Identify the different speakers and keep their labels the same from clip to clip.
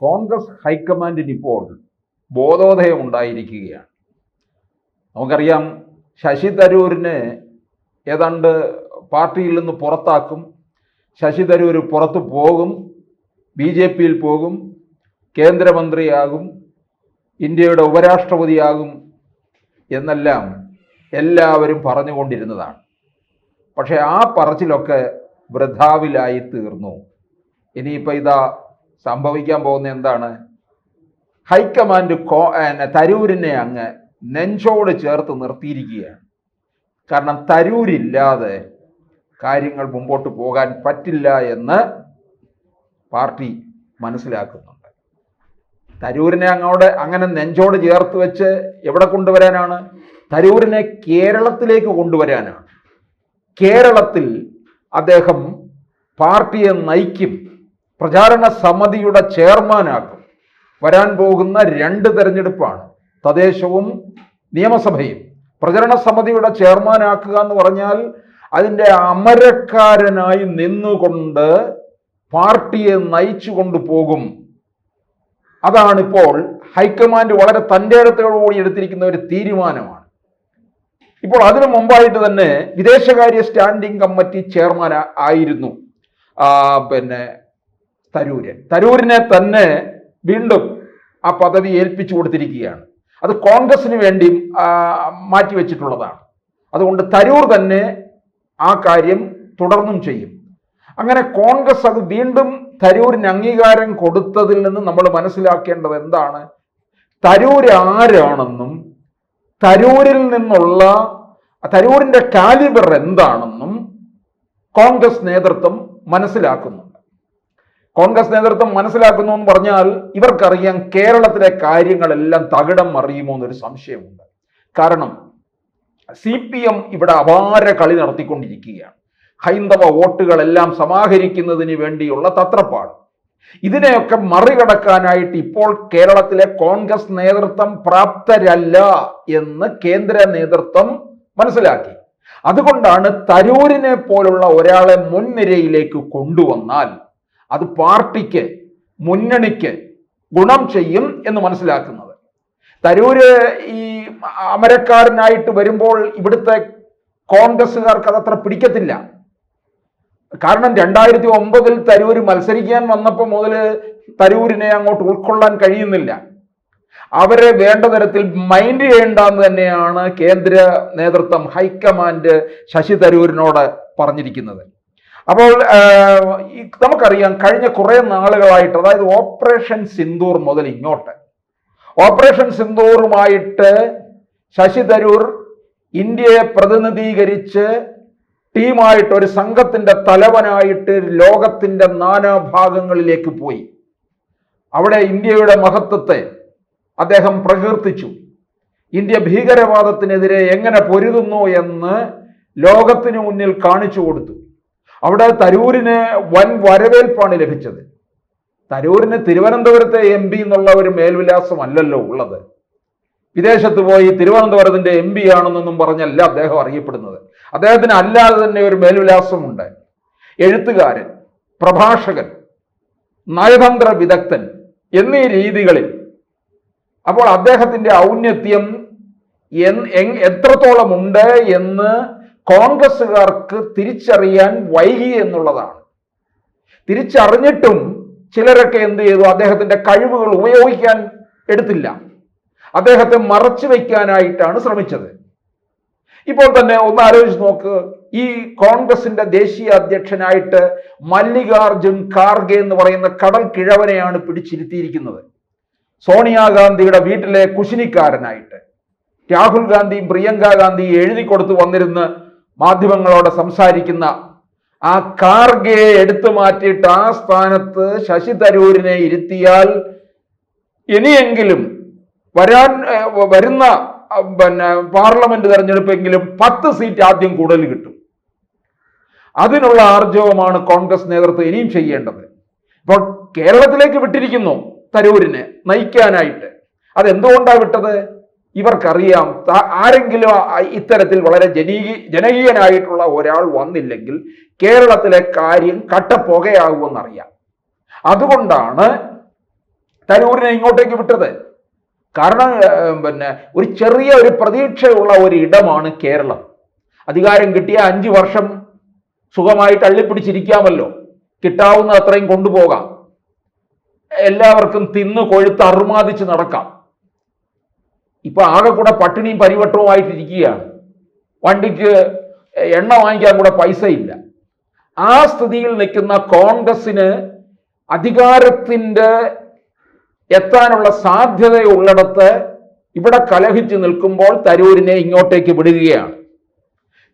Speaker 1: കോൺഗ്രസ് ഹൈക്കമാൻഡിന് ഇപ്പോൾ ബോധോദയം ഉണ്ടായിരിക്കുകയാണ്. നമുക്കറിയാം, ശശി തരൂരിനെ ഏതാണ്ട് പാർട്ടിയിൽ നിന്ന് പുറത്താക്കും, ശശി തരൂർ പുറത്തു പോകും, BJP-യിൽ പോകും, കേന്ദ്രമന്ത്രിയാകും, ഇന്ത്യയുടെ ഉപരാഷ്ട്രപതിയാകും എന്നെല്ലാം എല്ലാവരും പറഞ്ഞുകൊണ്ടിരുന്നതാണ്. പക്ഷെ ആ പറച്ചിലൊക്കെ വൃഥാവിലായി തീർന്നു. ഇനിയിപ്പോൾ ഇതാ സംഭവിക്കാൻ പോകുന്ന എന്താണ്? ഹൈക്കമാൻഡ് തരൂരിനെ അങ്ങ് നെഞ്ചോട് ചേർത്ത് നിർത്തിയിരിക്കുകയാണ്. കാരണം തരൂരില്ലാതെ കാര്യങ്ങൾ മുമ്പോട്ട് പോകാൻ പറ്റില്ല എന്ന് പാർട്ടി മനസ്സിലാക്കുന്നുണ്ട്. തരൂരിനെ അങ്ങനെ നെഞ്ചോട് ചേർത്ത് വെച്ച് എവിടെ കൊണ്ടുവരാനാണ്? തരൂരിനെ കേരളത്തിലേക്ക് കൊണ്ടുവരാനാണ്. കേരളത്തിൽ അദ്ദേഹം പാർട്ടിയെ നയിക്കും, പ്രചാരണ സമിതിയുടെ ചെയർമാനാക്കും. വരാൻ പോകുന്ന 2 തെരഞ്ഞെടുപ്പാണ്, തദ്ദേശവും നിയമസഭയും. പ്രചരണ സമിതിയുടെ ചെയർമാനാക്കുക എന്ന് പറഞ്ഞാൽ അതിൻ്റെ അമരക്കാരനായി നിന്നുകൊണ്ട് പാർട്ടിയെ നയിച്ചു കൊണ്ടുപോകും. അതാണിപ്പോൾ ഹൈക്കമാൻഡ് വളരെ തൻ്റെടത്തോടുകൂടി എടുത്തിരിക്കുന്ന ഒരു തീരുമാനമാണ്. ഇപ്പോൾ അതിനു മുമ്പായിട്ട് തന്നെ വിദേശകാര്യ സ്റ്റാൻഡിംഗ് കമ്മിറ്റി ചെയർമാൻ ആയിരുന്നു തരൂരിനെ തന്നെ വീണ്ടും ആ പദവി ഏൽപ്പിച്ചു കൊടുത്തിരിക്കുകയാണ്. അത് കോൺഗ്രസിന് വേണ്ടി മാറ്റിവെച്ചിട്ടുള്ളതാണ്. അതുകൊണ്ട് തരൂർ തന്നെ ആ കാര്യം തുടർന്നും ചെയ്യും. അങ്ങനെ കോൺഗ്രസ് അത് വീണ്ടും തരൂരിന് അംഗീകാരം കൊടുത്തതിൽ നിന്ന് നമ്മൾ മനസ്സിലാക്കേണ്ടത് എന്താണ്? തരൂർ ആരാണെന്നും തരൂരിന്റെ കാലിബർ എന്താണെന്നും കോൺഗ്രസ് നേതൃത്വം മനസ്സിലാക്കുന്നുണ്ട്. കോൺഗ്രസ് നേതൃത്വം മനസ്സിലാക്കുന്നു എന്ന് പറഞ്ഞാൽ ഇവർക്കറിയാം കേരളത്തിലെ കാര്യങ്ങളെല്ലാം തകിടം മറിയുമോ എന്നൊരു സംശയമുണ്ട്. കാരണം CPM ഇവിടെ അപാര കളി നടത്തിക്കൊണ്ടിരിക്കുകയാണ്. ഹൈന്ദവ വോട്ടുകളെല്ലാം സമാഹരിക്കുന്നതിന് വേണ്ടിയുള്ള തത്രപ്പാട്. ഇതിനെയൊക്കെ മറികടക്കാനായിട്ട് ഇപ്പോൾ കേരളത്തിലെ കോൺഗ്രസ് നേതൃത്വം പ്രാപ്തരല്ല എന്ന് കേന്ദ്ര നേതൃത്വം മനസ്സിലാക്കി. അതുകൊണ്ടാണ് തരൂരിനെ പോലുള്ള ഒരാളെ മുൻനിരയിലേക്ക് കൊണ്ടുവന്നാൽ അത് പാർട്ടിക്ക്, മുന്നണിക്ക് ഗുണം ചെയ്യും എന്ന് മനസ്സിലാക്കുന്നത്. തരൂര് ഈ അമരക്കാരനായിട്ട് വരുമ്പോൾ ഇവിടുത്തെ കോൺഗ്രസ്സുകാർക്ക് അതത്ര പിടിക്കത്തില്ല. കാരണം 2009 തരൂര് മത്സരിക്കാൻ വന്നപ്പോൾ മുതൽ തരൂരിനെ അങ്ങോട്ട് ഉൾക്കൊള്ളാൻ കഴിയുന്നില്ല. അവരെ വേണ്ട തരത്തിൽ മൈൻഡ് ചെയ്യേണ്ടെന്ന് തന്നെയാണ് കേന്ദ്ര നേതൃത്വം, ഹൈക്കമാൻഡ് ശശി തരൂരിനോട് പറഞ്ഞിരിക്കുന്നത്. അപ്പോൾ നമുക്കറിയാം, കഴിഞ്ഞ കുറേ നാളുകളായിട്ട്, അതായത് ഓപ്പറേഷൻ സിന്ദൂർ മുതൽ ഇങ്ങോട്ട്, ഓപ്പറേഷൻ സിന്ദൂറുമായിട്ട് ശശി തരൂർ ഇന്ത്യയെ പ്രതിനിധീകരിച്ച് ടീമായിട്ട് ഒരു സംഘത്തിന്റെ തലവനായിട്ട് ലോകത്തിന്റെ നാനാഭാഗങ്ങളിലേക്ക് പോയി. അവിടെ ഇന്ത്യയുടെ മഹത്വത്തെ അദ്ദേഹം പ്രകീർത്തിച്ചു. ഇന്ത്യ ഭീകരവാദത്തിനെതിരെ എങ്ങനെ പൊരുതുന്നു എന്ന് ലോകത്തിനു മുന്നിൽ കാണിച്ചു കൊടുത്തു. അവിടെ തരൂരിന് വൻ വരവേൽപ്പാണ് ലഭിച്ചത്. തരൂരിന് തിരുവനന്തപുരത്തെ MP എന്നുള്ള ഒരു മേൽവിലാസമല്ലല്ലോ ഉള്ളത്. വിദേശത്ത് പോയി തിരുവനന്തപുരത്തിന്റെ MP ആണെന്നൊന്നും പറഞ്ഞല്ല അദ്ദേഹം അറിയപ്പെടുന്നത്. അദ്ദേഹത്തിന് അല്ലാതെ തന്നെ ഒരു മേൽവിലാസമുണ്ട്. എഴുത്തുകാരൻ, പ്രഭാഷകൻ, നയതന്ത്ര വിദഗ്ധൻ എന്നീ രീതികളിൽ. അപ്പോൾ അദ്ദേഹത്തിന്റെ ഔന്നത്യം എത്രത്തോളം ഉണ്ട് എന്ന് കോൺഗ്രസ്സുകാർക്ക് തിരിച്ചറിയാൻ വൈകി എന്നുള്ളതാണ്. തിരിച്ചറിഞ്ഞിട്ടും ചിലരൊക്കെ എന്ത് ചെയ്തു? അദ്ദേഹത്തിന്റെ കഴിവുകൾ ഉപയോഗിക്കാൻ എടുത്തില്ല. അദ്ദേഹത്തെ മറച്ചു വയ്ക്കാനായിട്ടാണ് ശ്രമിച്ചത്. ഇപ്പോൾ തന്നെ ഒന്ന് ആലോചിച്ച് നോക്ക്, ഈ കോൺഗ്രസിന്റെ ദേശീയ അധ്യക്ഷനായിട്ട് മല്ലികാർജുൻ ഖാർഗെ എന്ന് പറയുന്ന കടൽ കിഴവനെയാണ് പിടിച്ചിരുത്തിയിരിക്കുന്നത്. സോണിയാഗാന്ധിയുടെ വീട്ടിലെ കുശിനിക്കാരനായിട്ട് രാഹുൽ ഗാന്ധിയും പ്രിയങ്ക ഗാന്ധി എഴുതി കൊടുത്തു വന്നിരുന്ന് മാധ്യമങ്ങളോട് സംസാരിക്കുന്ന ആ ഖാർഗെയെ എടുത്തു മാറ്റിയിട്ട് ആ സ്ഥാനത്ത് ശശി തരൂരിനെ ഇരുത്തിയാൽ ഇനിയെങ്കിലും വരുന്ന പാർലമെന്റ് തെരഞ്ഞെടുപ്പെങ്കിലും 10 സീറ്റ് ആദ്യം കൂടുതൽ കിട്ടും. അതിനുള്ള ആർജവമാണ് കോൺഗ്രസ് നേതൃത്വം ഇനിയും ചെയ്യേണ്ടത്. ഇപ്പോൾ കേരളത്തിലേക്ക് വിട്ടിരിക്കുന്നു തരൂരിനെ നയിക്കാനായിട്ട്. അതെന്തുകൊണ്ടാണ് വിട്ടത്? ഇവർക്കറിയാം, ആരെങ്കിലും ഇത്തരത്തിൽ വളരെ ജനകീയനായിട്ടുള്ള ഒരാൾ വന്നില്ലെങ്കിൽ കേരളത്തിലെ കാര്യം കട്ടപ്പുകയാകുമെന്നറിയാം. അതുകൊണ്ടാണ് തരൂരിനെ ഇങ്ങോട്ടേക്ക് വിട്ടത്. കാരണം ഒരു ചെറിയ ഒരു പ്രതീക്ഷയുള്ള ഒരു ഇടമാണ് കേരളം. അധികാരം കിട്ടിയ 5 വർഷം സുഖമായി തള്ളിപ്പിടിച്ചിരിക്കാമല്ലോ, കിട്ടാവുന്ന അത്രയും കൊണ്ടുപോകാം, എല്ലാവർക്കും തിന്ന് കൊഴുത്ത് അറുമാദിച്ച് നടക്കാം. ഇപ്പൊ ആകെ കൂടെ പട്ടിണിയും പരിവട്ടവുമായിട്ടിരിക്കുകയാണ്. വണ്ടിക്ക് എണ്ണ വാങ്ങിക്കാൻ കൂടെ പൈസ ഇല്ല. ആ സ്ഥിതിയിൽ നിൽക്കുന്ന കോൺഗ്രസിന് അധികാരത്തിൻ്റെ എത്താനുള്ള സാധ്യതയുള്ളിടത്ത് ഇവിടെ കലഹിച്ച് നിൽക്കുമ്പോൾ തരൂരിനെ ഇങ്ങോട്ടേക്ക് വിടുകയാണ്.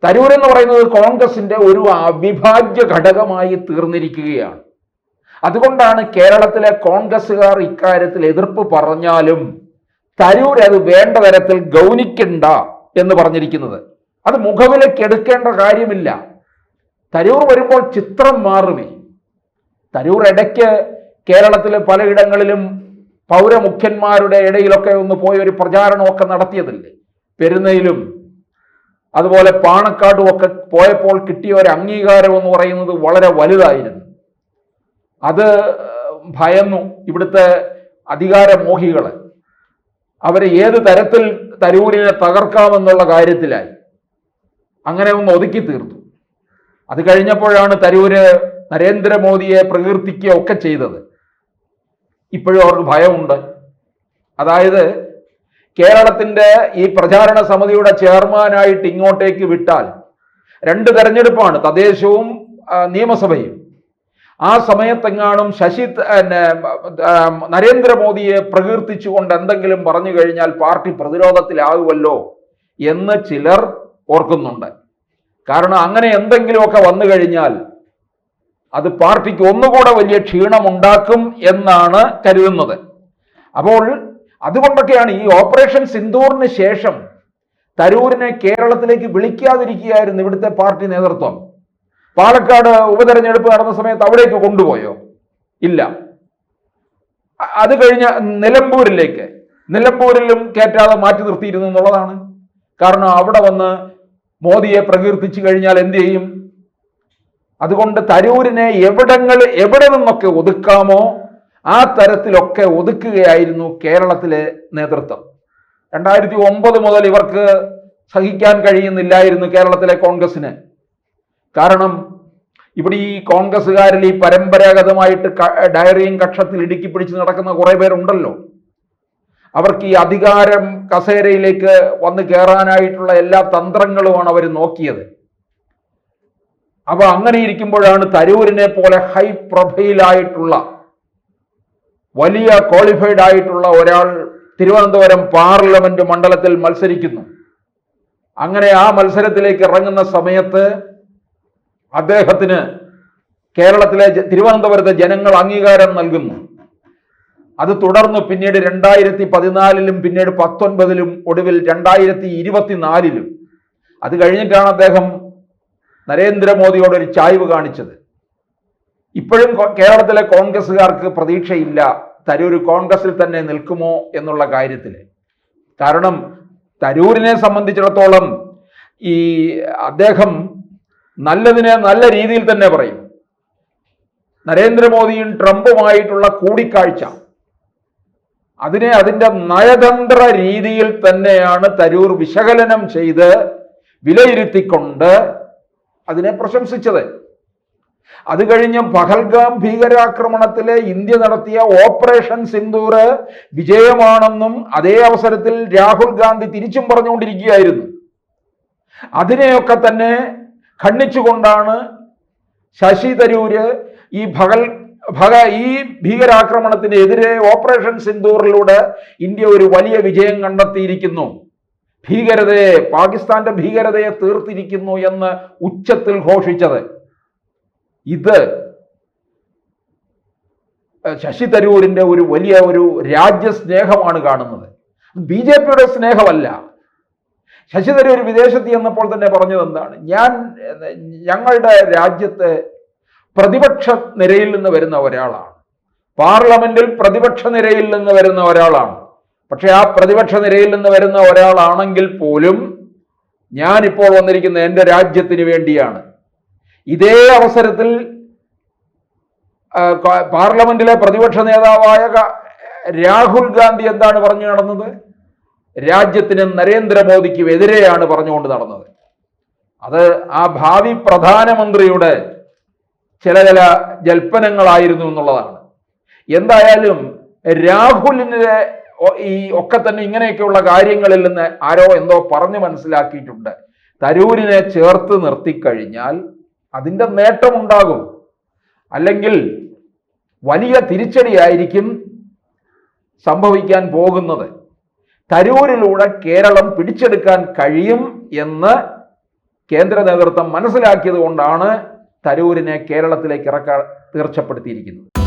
Speaker 1: തരൂർ എന്ന് പറയുന്നത് കോൺഗ്രസിന്റെ ഒരു അവിഭാജ്യ ഘടകമായി തീർന്നിരിക്കുകയാണ്. അതുകൊണ്ടാണ് കേരളത്തിലെ കോൺഗ്രസ്സുകാർ ഇക്കാര്യത്തിൽ എതിർപ്പ് പറഞ്ഞാലും തരൂർ അത് വേണ്ട തരത്തിൽ ഗൗനിക്കണ്ട എന്ന് പറഞ്ഞിരിക്കുന്നത്. അത് മുഖവിലക്കെടുക്കേണ്ട കാര്യമില്ല. തരൂർ വരുമ്പോൾ ചിത്രം മാറുമേ. തരൂർ ഇടയ്ക്ക് കേരളത്തിലെ പലയിടങ്ങളിലും പൗരമുഖ്യന്മാരുടെ ഇടയിലൊക്കെ ഒന്ന് പോയി ഒരു പ്രചാരണമൊക്കെ നടത്തിയതല്ലേ. പെരുന്നയിലും അതുപോലെ പാണക്കാടും ഒക്കെ പോയപ്പോൾ കിട്ടിയ ഒരു അംഗീകാരം എന്ന് പറയുന്നത് വളരെ വലുതായിരുന്നു. അത് ഭയന്നു ഇവിടുത്തെ അധികാരമോഹികള്. അവരെ ഏത് തരത്തിൽ തരൂരിനെ തകർക്കാമെന്നുള്ള കാര്യത്തിലായി. അങ്ങനെ ഒന്ന് ഒതുക്കി തീർത്തു. അത് കഴിഞ്ഞപ്പോഴാണ് തരൂര് നരേന്ദ്രമോദിയെ പ്രകീർത്തിക്കുക ഒക്കെ ചെയ്തത്. ഇപ്പോഴും അവർക്ക് ഭയമുണ്ട്. അതായത് കേരളത്തിന്റെ ഈ പ്രചാരണ സമിതിയുടെ ചെയർമാനായിട്ട് ഇങ്ങോട്ടേക്ക് വിട്ടാൽ 2 തെരഞ്ഞെടുപ്പാണ്, തദ്ദേശവും നിയമസഭയും. ആ സമയത്തെങ്ങാനും നരേന്ദ്രമോദിയെ പ്രകീർത്തിച്ചുകൊണ്ട് എന്തെങ്കിലും പറഞ്ഞു കഴിഞ്ഞാൽ പാർട്ടി പ്രതിരോധത്തിലാകുമല്ലോ എന്ന് ചിലർ ഓർക്കുന്നുണ്ട്. കാരണം അങ്ങനെ എന്തെങ്കിലുമൊക്കെ വന്നു കഴിഞ്ഞാൽ അത് പാർട്ടിക്ക് ഒന്നുകൂടെ വലിയ ക്ഷീണമുണ്ടാക്കും എന്നാണ് കരുതുന്നത്. അപ്പോൾ അതുകൊണ്ടൊക്കെയാണ് ഈ ഓപ്പറേഷൻ സിന്ദൂറിന് ശേഷം തരൂരിനെ കേരളത്തിലേക്ക് വിളിക്കാതിരിക്കുകയായിരുന്നു ഇവിടുത്തെ പാർട്ടി നേതൃത്വം. പാലക്കാട് ഉപതെരഞ്ഞെടുപ്പ് നടന്ന സമയത്ത് അവിടേക്ക് കൊണ്ടുപോയോ? ഇല്ല. അത് കഴിഞ്ഞ് നിലമ്പൂരിലും കയറ്റാതെ മാറ്റി നിർത്തിയിരുന്നു എന്നുള്ളതാണ്. കാരണം അവിടെ വന്ന് മോദിയെ പ്രകീർത്തിച്ചു കഴിഞ്ഞാൽ എന്ത് ചെയ്യും? അതുകൊണ്ട് തരൂരിനെ എവിടെ നിന്നൊക്കെ ഒതുക്കാമോ ആ തരത്തിലൊക്കെ ഒതുക്കുകയായിരുന്നു കേരളത്തിലെ നേതൃത്വം. 2009 മുതൽ ഇവർക്ക് സഹിക്കാൻ കഴിയുന്നില്ലായിരുന്നു കേരളത്തിലെ കോൺഗ്രസിന്. കാരണം ഇവിടെ ഈ കോൺഗ്രസ്സുകാരിൽ ഈ പരമ്പരാഗതമായിട്ട് ഡയറിയും കക്ഷത്തിൽ ഇടുക്കി പിടിച്ച് നടക്കുന്ന കുറെ പേരുണ്ടല്ലോ. അവർക്ക് ഈ അധികാരം കസേരയിലേക്ക് വന്ന് കയറാനായിട്ടുള്ള എല്ലാ തന്ത്രങ്ങളുമാണ് അവർ നോക്കിയത്. അപ്പൊ അങ്ങനെ ഇരിക്കുമ്പോഴാണ് തരൂരിനെ പോലെ ഹൈ പ്രൊഫൈലായിട്ടുള്ള വലിയ ക്വാളിഫൈഡ് ആയിട്ടുള്ള ഒരാൾ തിരുവനന്തപുരം പാർലമെന്റ് മണ്ഡലത്തിൽ മത്സരിക്കുന്നു. അങ്ങനെ ആ മത്സരത്തിലേക്ക് ഇറങ്ങുന്ന സമയത്ത് അദ്ദേഹത്തിന് കേരളത്തിലെ തിരുവനന്തപുരത്തെ ജനങ്ങൾ അംഗീകാരം നൽകുന്നു. അത് തുടർന്ന് പിന്നീട് 2014 പിന്നീട് 2019 ഒടുവിൽ 2024 അത് കഴിഞ്ഞിട്ടാണ് അദ്ദേഹം നരേന്ദ്രമോദിയോട് ഒരു ചായ്വ് കാണിച്ചത്. ഇപ്പോഴും കേരളത്തിലെ കോൺഗ്രസ്സുകാർക്ക് പ്രതീക്ഷയില്ല തരൂർ കോൺഗ്രസിൽ തന്നെ നിൽക്കുമോ എന്നുള്ള കാര്യത്തിൽ. കാരണം തരൂരിനെ സംബന്ധിച്ചിടത്തോളം ഈ അദ്ദേഹം നല്ലതിനെ നല്ല രീതിയിൽ തന്നെ പറയും. നരേന്ദ്രമോദിയും ട്രംപുമായിട്ടുള്ള കൂടിക്കാഴ്ച അതിന്റെ നയതന്ത്ര രീതിയിൽ തന്നെയാണ് തരൂർ വിശകലനം ചെയ്ത് വിലയിരുത്തിക്കൊണ്ട് അതിനെ പ്രശംസിച്ചത്. അത് കഴിഞ്ഞ് പഹൽഗാം ഭീകരാക്രമണത്തിലെ ഇന്ത്യ നടത്തിയ ഓപ്പറേഷൻ സിന്ദൂർ വിജയമാണെന്നും അതേ അവസരത്തിൽ രാഹുൽ ഗാന്ധി തിരിച്ചും പറഞ്ഞുകൊണ്ടിരിക്കുകയായിരുന്നു. അതിനെയൊക്കെ തന്നെ ഖണ്ഡിച്ചുകൊണ്ടാണ് ശശി തരൂര് ഈ ഭീകരാക്രമണത്തിനെതിരെ ഓപ്പറേഷൻ സിന്ദൂറിലൂടെ ഇന്ത്യ ഒരു വലിയ വിജയം കണ്ടെത്തിയിരിക്കുന്നു, ഭീകരതയെ പാകിസ്ഥാന്റെ ഭീകരതയെ തീർത്തിരിക്കുന്നു എന്ന് ഉച്ചത്തിൽ ഘോഷിച്ചത്. ഇത് ശശി തരൂരിന്റെ ഒരു വലിയ ഒരു രാജ്യസ്നേഹമാണ് കാണുന്നത്, BJPയുടെ സ്നേഹമല്ല. ശശി തരൂർ വിദേശത്ത് ചെന്നപ്പോൾ തന്നെ പറഞ്ഞത് എന്താണ്? ഞങ്ങളുടെ രാജ്യത്തെ പ്രതിപക്ഷ നിരയിൽ നിന്ന് വരുന്ന ഒരാളാണ്, പാർലമെന്റിൽ പ്രതിപക്ഷ നിരയിൽ നിന്ന് വരുന്ന ഒരാളാണ്. പക്ഷെ ആ പ്രതിപക്ഷ നിരയിൽ നിന്ന് വരുന്ന ഒരാളാണെങ്കിൽ പോലും ഞാനിപ്പോൾ വന്നിരിക്കുന്ന എൻ്റെ രാജ്യത്തിന് വേണ്ടിയാണ്. ഇതേ അവസരത്തിൽ പാർലമെന്റിലെ പ്രതിപക്ഷ നേതാവായ രാഹുൽ ഗാന്ധി എന്താണ് പറഞ്ഞു നടന്നത്? രാജ്യത്തിനും നരേന്ദ്രമോദിക്കും എതിരെയാണ് പറഞ്ഞുകൊണ്ട് നടന്നത്. അത് ആ ഭാവി പ്രധാനമന്ത്രിയുടെ ചില ജൽപ്പനങ്ങളായിരുന്നു എന്നുള്ളതാണ്. എന്തായാലും രാഹുലിനെ ഈ ഒക്കെ തന്നെ ഇങ്ങനെയൊക്കെയുള്ള കാര്യങ്ങളിൽ നിന്ന് ആരോ എന്തോ പറഞ്ഞു മനസ്സിലാക്കിയിട്ടുണ്ട്. തരൂരിനെ ചേർത്ത് നിർത്തിക്കഴിഞ്ഞാൽ അതിൻ്റെ നേട്ടമുണ്ടാകും, അല്ലെങ്കിൽ വലിയ തിരിച്ചടിയായിരിക്കും സംഭവിക്കാൻ പോകുന്നത്. തരൂരിലൂടെ കേരളം പിടിച്ചെടുക്കാൻ കഴിയും എന്ന് കേന്ദ്ര നേതൃത്വം മനസ്സിലാക്കിയത് കൊണ്ടാണ് തരൂരിനെ കേരളത്തിലേക്ക് ഇറക്കാൻ തീർച്ചപ്പെടുത്തിയിരിക്കുന്നത്.